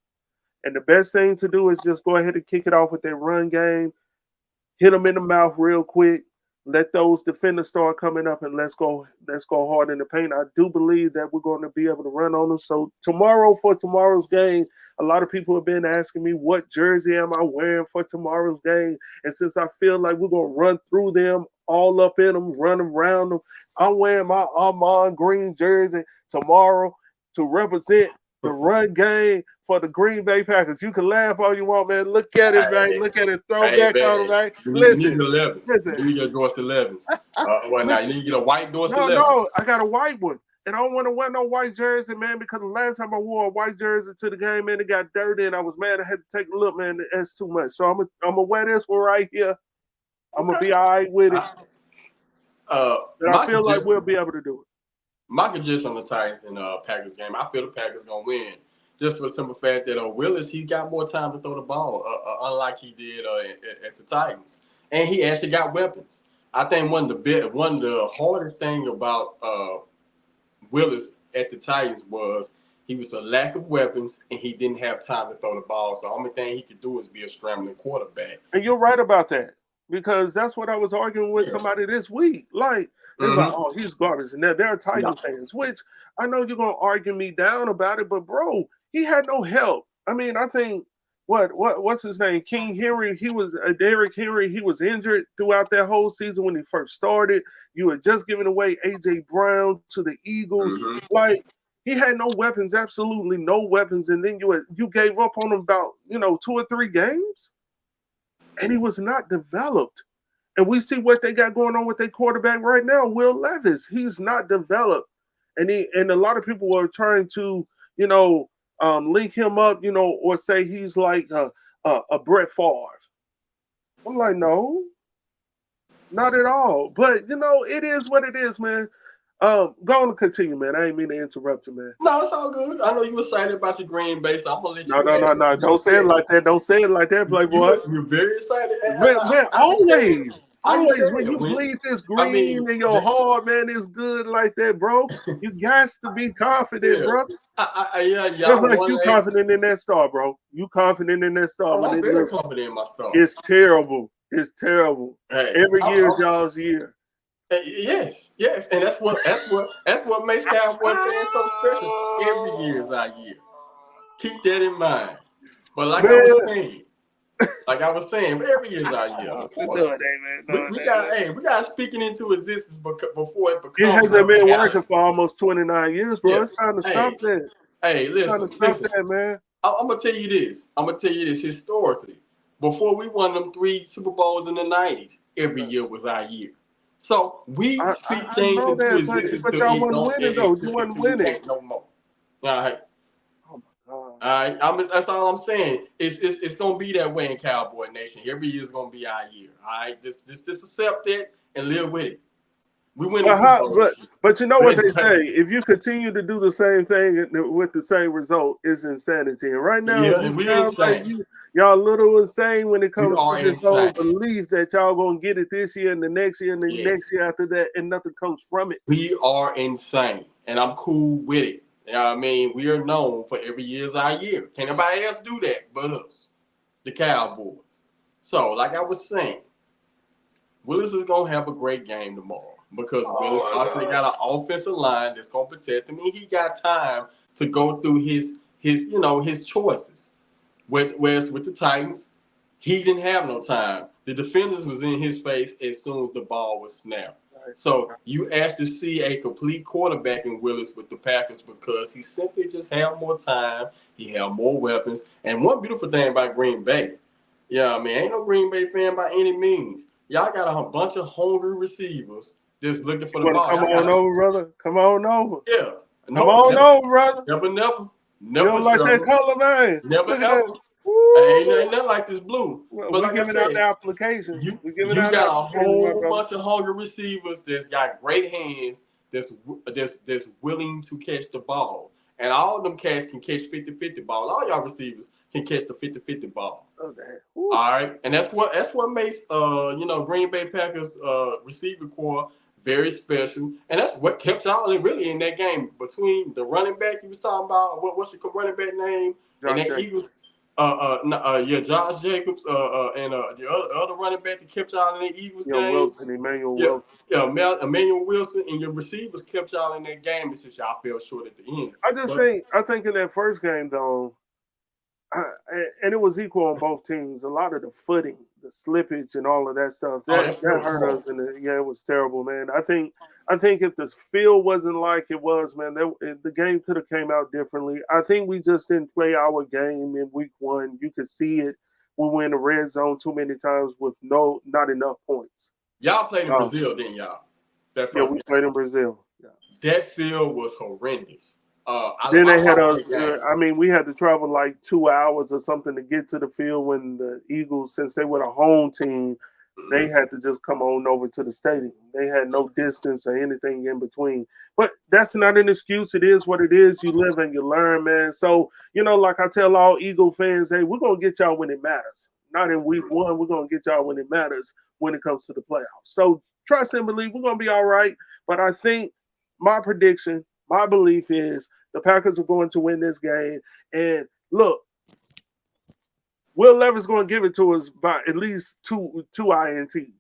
And the best thing to do is just go ahead and kick it off with their run game, hit them in the mouth real quick, let those defenders start coming up, and let's go hard in the paint. I do believe that we're going to be able to run on them. So for tomorrow's game, a lot of people have been asking me what jersey am I wearing for tomorrow's game. And since I feel like we're going to run through them, all up in them, run around them, I'm wearing my Armand Green jersey tomorrow to represent the run game for the Green Bay Packers. You can laugh all you want, man. Look at it, man. Look at it. Throw back on it, man. Listen. You need to get Dorsey 11s. Now you need to get a white Dorsey 11. No, I got a white one. And I don't want to wear no white jersey, man, because the last time I wore a white jersey to the game, man, it got dirty, and I was mad. I had to take a look, man. That's too much. So I'm gonna wear this one right here. I'm gonna be all right with it. And I feel like we'll be able to do it. My conjecture on the Titans and Packers game, I feel the Packers gonna win, just for the simple fact that Willis, he got more time to throw the ball, unlike he did at the Titans, and he actually got weapons. I think one of the hardest thing about Willis at the Titans was he was a lack of weapons and he didn't have time to throw the ball. So the only thing he could do is be a scrambling quarterback. And you're right about that, because that's what I was arguing with somebody this week. Like, it's like, oh, he's garbage. And they're Titan fans, which I know you're going to argue me down about it, but bro, he had no help. I mean, I think, what's his name? King Henry, Derrick Henry, he was injured throughout that whole season when he first started. You had just given away A.J. Brown to the Eagles. Like, he had no weapons, absolutely no weapons. And then you gave up on him about, 2 or 3 games. And he was not developed. And we see what they got going on with their quarterback right now, Will Levis. He's not developed. And a lot of people are trying to, link him up, or say he's like a Brett Favre. I'm like, no, not at all. But, it is what it is, man. Go on and continue, man. I ain't mean to interrupt you, man. No, it's all good. I know you excited about your Green Bay, so I'm going to let you No. Don't say it like that. Don't say it like that, Playboy. You're very excited. Man, always. Always, when you bleed this green in your heart, man, it's good like that, bro. You got to be confident, bro. Like you confident in that star, bro. You confident in that star. I'm very confident in my star. It's terrible. It's terrible. Hey, every year is y'all's year. Yes, and that's what makes Cowboy fans so special. Every year is our year. Keep that in mind. But like Man. I was saying, every year's our year. Of course. We got speaking into existence before it It becomes hasn't been reality. working for almost 29 years, bro. Yeah. It's time to stop that. Hey, listen. That, man. I'm gonna tell you this. Historically, before we won them 3 Super Bowls in the '90s, every year was our year. So we speak things into existence but y'all wasn't winning though. You wasn't winning no more. All right. All right. That's all I'm saying. It's gonna be that way in Cowboy Nation. Every year is gonna be our year. All right. Just accept it and live with it. We win the Super Bowl. But you know what they say: if you continue to do the same thing with the same result, it's insanity. And right now, we sounds like y'all a little insane when it comes to this whole belief that y'all gonna get it this year and the next year and the next year after that, and nothing comes from it. We are insane, and I'm cool with it. You know what I mean? We are known for every year's our year. Can't nobody else do that but us, the Cowboys. So, like I was saying, Willis is gonna have a great game tomorrow because Willis actually got an offensive line that's gonna protect him, and he got time to go through his choices. Whereas with the Titans, he didn't have no time. The defenders was in his face as soon as the ball was snapped. So you actually see a complete quarterback in Willis with the Packers because he simply just had more time. He had more weapons. And one beautiful thing about Green Bay, ain't no Green Bay fan by any means. Y'all got a bunch of hungry receivers just looking for the ball. Come on over, brother. Come on over. Yeah. Come on over, brother. Never. You don't like that color, man? Never ever. Ain't nothing like this blue. But like we're giving out the applications. You got a whole bunch of hungry receivers that's got great hands that's willing to catch the ball. And all of them cats can catch 50-50 ball. All y'all receivers can catch the 50-50 ball. Okay. All right. And that's what makes Green Bay Packers receiver core very special. And that's what kept y'all really in that game. Between the running back you was talking about, what's your running back name? Josh and that Jacobs. Eagles Josh Jacobs, and the other running back that kept y'all in the Eagles game. Emmanuel Wilson. Emmanuel Wilson, and your receivers kept y'all in that game. It's just y'all fell short at the end. I think in that first game though, and it was equal on both teams. A lot of the footing, the slippage, and all of that stuff that hurt us. And it was terrible, man. I think if the field wasn't like it was, man, the game could have came out differently. I think we just didn't play our game in week 1. You could see it. We were in the red zone too many times with not enough points. Y'all played in Brazil, didn't y'all? We played in Brazil. Yeah. That field was horrendous. Then they had us. We had to travel like 2 hours or something to get to the field when the Eagles, since they were the home team, they had to just come on over to the stadium. They had no distance or anything in between. But that's not an excuse. It is what it is. You live and you learn, man. So, like I tell all Eagle fans, hey, we're going to get y'all when it matters. Not in week 1. We're going to get y'all when it matters when it comes to the playoffs. So trust and believe we're going to be all right. But I think my prediction, my belief is the Packers are going to win this game. And look, Will Levis is going to give it to us by at least two INTs.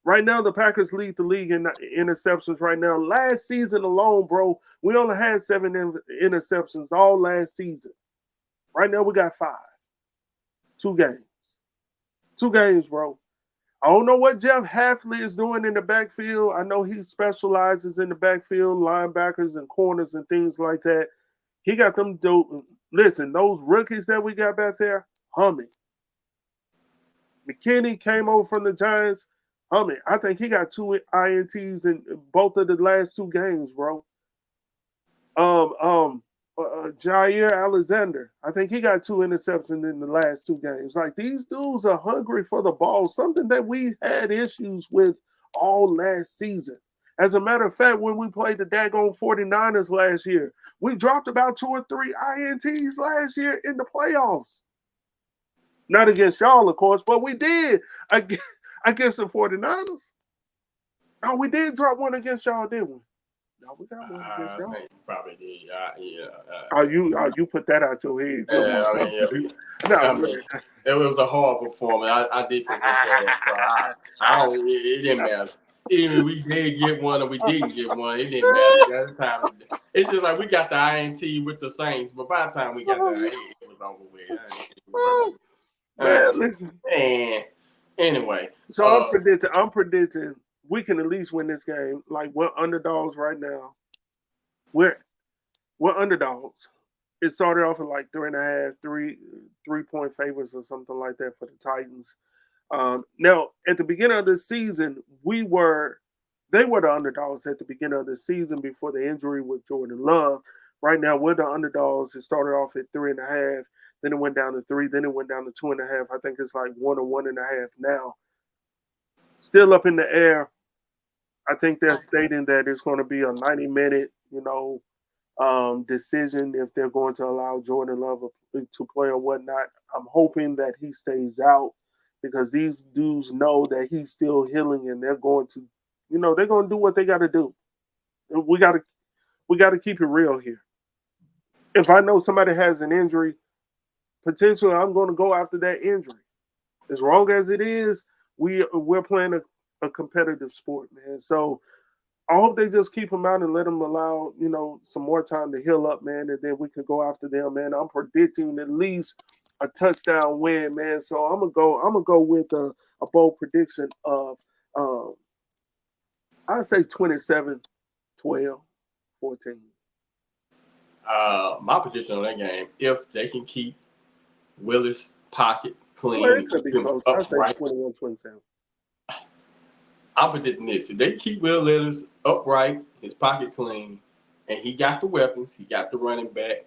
Right now, the Packers lead the league in interceptions right now. Last season alone, bro, we only had 7 interceptions all last season. Right now, we got 5. 2 games. 2 games, bro. I don't know what Jeff Hafley is doing in the backfield. I know he specializes in the backfield, linebackers and corners and things like that. He got them listen, those rookies that we got back there, humming. McKinney came over from the Giants, humming. I think he got 2 INTs in both of the last 2 games, bro. Jair Alexander, I think he got 2 interceptions in the last 2 games. Like, these dudes are hungry for the ball, something that we had issues with all last season. As a matter of fact, when we played the daggone 49ers last year, we dropped about 2 or 3 INTs last year in the playoffs. Not against y'all, of course, but we did against the 49ers. No, we did drop one against y'all, didn't we? No, we got one against y'all. Probably did. You put that out your head. It was a horrible performance. I did take that. So it didn't matter. even we did get one or we didn't get one, it didn't matter. At the time, it's just like we got the INT with the Saints, but by the time we got there, it was over with. I ain't even worried. Man, listen. And anyway, So I'm predicting we can at least win this game. Like we're underdogs right now. We're underdogs. It started off at like 3.5, 3 point favorites or something like that for the Titans. Now at the beginning of the season, they were the underdogs at the beginning of the season before the injury with Jordan Love. Right now we're the underdogs. It started off at 3.5, then it went down to 3, then it went down to 2.5. I think it's like 1 or 1.5 now. Still up in the air. I think they're stating that it's going to be a 90-minute, decision if they're going to allow Jordan Love to play or whatnot. I'm hoping that he stays out because these dudes know that he's still healing and they're going to, they're going to do what they got to do. We got to keep it real here. If I know somebody has an injury, potentially I'm going to go after that injury. As wrong as it is, we're playing a competitive sport, man. So I hope they just keep them out and let them allow, some more time to heal up, man, and then we can go after them, man. I'm predicting at least a touchdown win, man. So I'm gonna go with a bold prediction of I'd say 27-12, 14. My prediction on that game, if they can keep Willis' pocket clean, Well, it could be close. I'd say upright. 21-27. I'm predicting this. If they keep Will Levis upright, his pocket clean, and he got the weapons, he got the running back,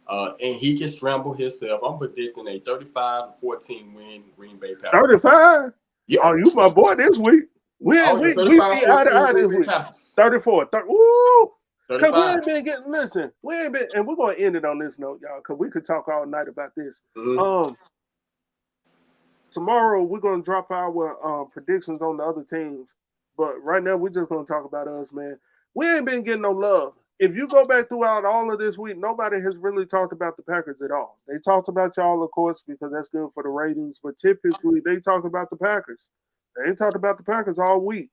and he can scramble himself, I'm predicting a 35-14 win Green Bay Packers. 35? Yeah. Oh, you my boy this week. We see eye to eye this week. 34. Woo! Because we ain't been getting, listen, we ain't been, and we're going to end it on this note, y'all, because we could talk all night about this. Mm-hmm. Tomorrow, we're going to drop our predictions on the other teams. But right now, we're just going to talk about us, man. We ain't been getting no love. If you go back throughout all of this week, nobody has really talked about the Packers at all. They talked about y'all, of course, because that's good for the ratings. But typically, they talk about the Packers. They ain't talked about the Packers all week.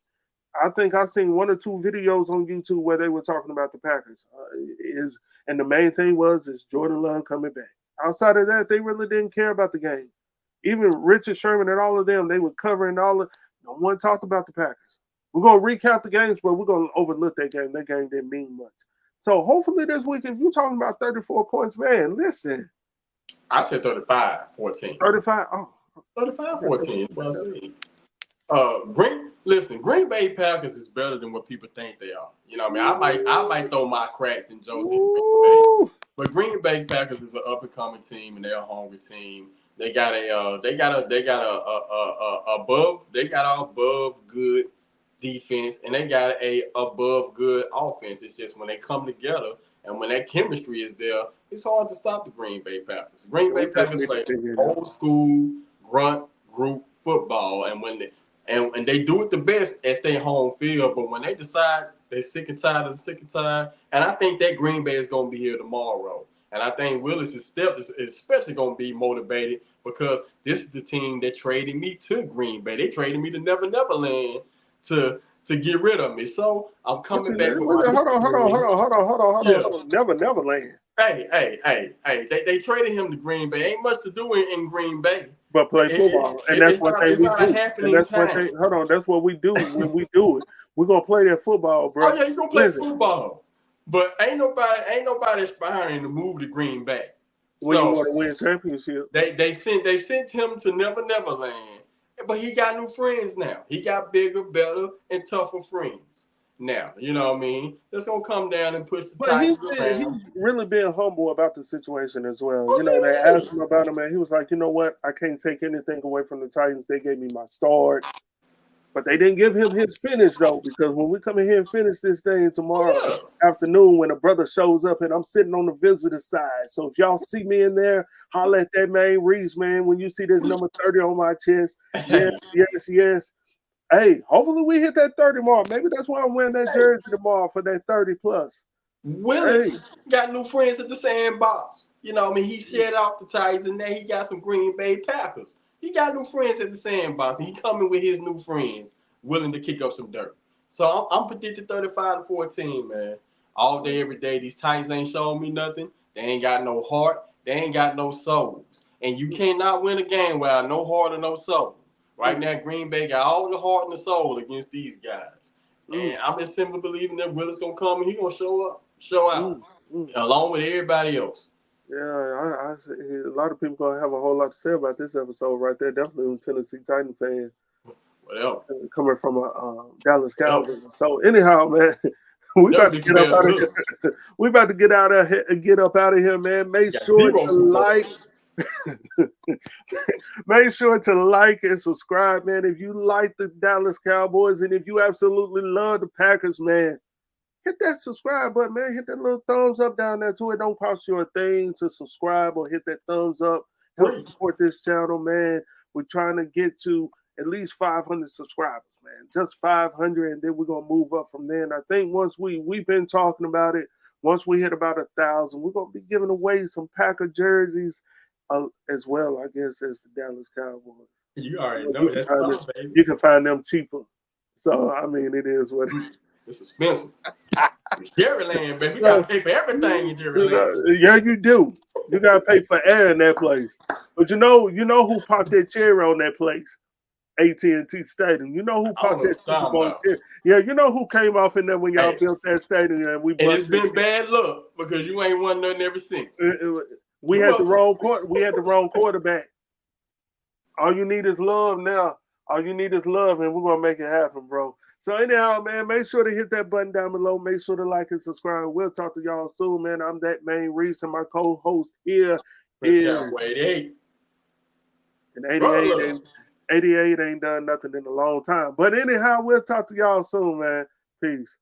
I think I've seen 1 or 2 videos on YouTube where they were talking about the Packers. And the main thing is Jordan Love coming back. Outside of that, they really didn't care about the game. Even Richard Sherman and all of them, they were covering all of. No one talked about the Packers. We're gonna recap the games, but we're gonna overlook that game. That game didn't mean much. So hopefully this week, if you're talking about 34 points, man, listen. I said 35-14. 35. Oh, 35-14 is what I said. Green Bay Packers is better than what people think they are. You know what I mean? I might throw my cracks in Josie Green Bay, but Green Bay Packers is an up and coming team and they're a hungry team. They got above good defense and they got a above good offense. It's just when they come together and when that chemistry is there, it's hard to stop the Green Bay Packers. Green Bay Packers play old school grunt group football, and when they do it the best at their home field, but when they decide they're sick and tired, and I think that Green Bay is going to be here tomorrow. And I think Willis' step is especially going to be motivated because this is the team that traded me to Green Bay. They traded me to Never Land to get rid of me. So I'm coming back with my Hold on. Never Land. Hey. They traded him to Green Bay. Ain't much to do in Green Bay. But play football. And that's what we do. And that's what we do when we do it. We're going to play that football, bro. Oh, yeah, you're going to play football. But ain't nobody aspiring to move to Green Bay. When you want to win championship. They sent him to Never Land. But he got new friends now. He got bigger, better, and tougher friends. Now, you know what I mean? It's going to come down and push the Titans around. He's really been humble about the situation as well. They asked him about him, and he was like, you know what? I can't take anything away from the Titans. They gave me my start. But they didn't give him his finish, though, because when we come in here and finish this thing tomorrow afternoon when a brother shows up and I'm sitting on the visitor side. So if y'all see me in there, holler at that man, Reese, man, when you see this number 30 on my chest. Yes. Hey, hopefully we hit that 30 mark. Maybe that's why I'm wearing that jersey tomorrow for that 30 plus. Willis got new friends at the sandbox. You know what I mean? He shed off the Titans and now he got some Green Bay Packers. He got new friends at the sandbox and he coming with his new friends willing to kick up some dirt. So I'm predicting 35-14, man. All day, every day. These Titans ain't showing me nothing. They ain't got no heart. They ain't got no souls. And you cannot win a game without no heart or no soul. Right now, Green Bay got all the heart and the soul against these guys. And I'm just simply believing that Willis gonna come and he gonna show up, show out, along with everybody else. Yeah, I see a lot of people gonna have a whole lot to say about this episode right there. Definitely a Tennessee Titan fan Whatever. coming from a Dallas Cowboys. So anyhow, man, we about to get up out of here. We about to get out of here and get up out of here, man. Make sure to like. Make sure to like and subscribe, man. If you like the Dallas Cowboys and if you absolutely love the Packers, man, hit that subscribe button, man. Hit that little thumbs up down there too. It don't cost you a thing to subscribe or hit that thumbs up. Help support this channel, man. We're trying to get to at least 500 subscribers, man. Just 500, and then we're gonna move up from there. And I think once we've been talking about it, once we hit about 1,000, we're gonna be giving away some Packer jerseys as well, I guess, as the Dallas Cowboys. You already know that's tough, baby. You can find them cheaper. So I mean, it is what it is. It's expensive. It's Jerryland, baby. We gotta pay for everything in Jerryland. Yeah, you do. You gotta pay for air in that place. But you know who popped that cherry on that place? AT&T Stadium. You know who popped that Super Bowl cherry? Yeah, you know who came off in there when y'all built that stadium and we. And it's been bad luck because you ain't won nothing ever since. We had the wrong quarterback. All you need is love now. All you need is love, and we're gonna make it happen, bro. So anyhow, man, make sure to hit that button down below. Make sure to like and subscribe. We'll talk to y'all soon, man. I'm that main reason. My co-host here is 88. And 88 ain't done nothing in a long time. But anyhow, we'll talk to y'all soon, man. Peace.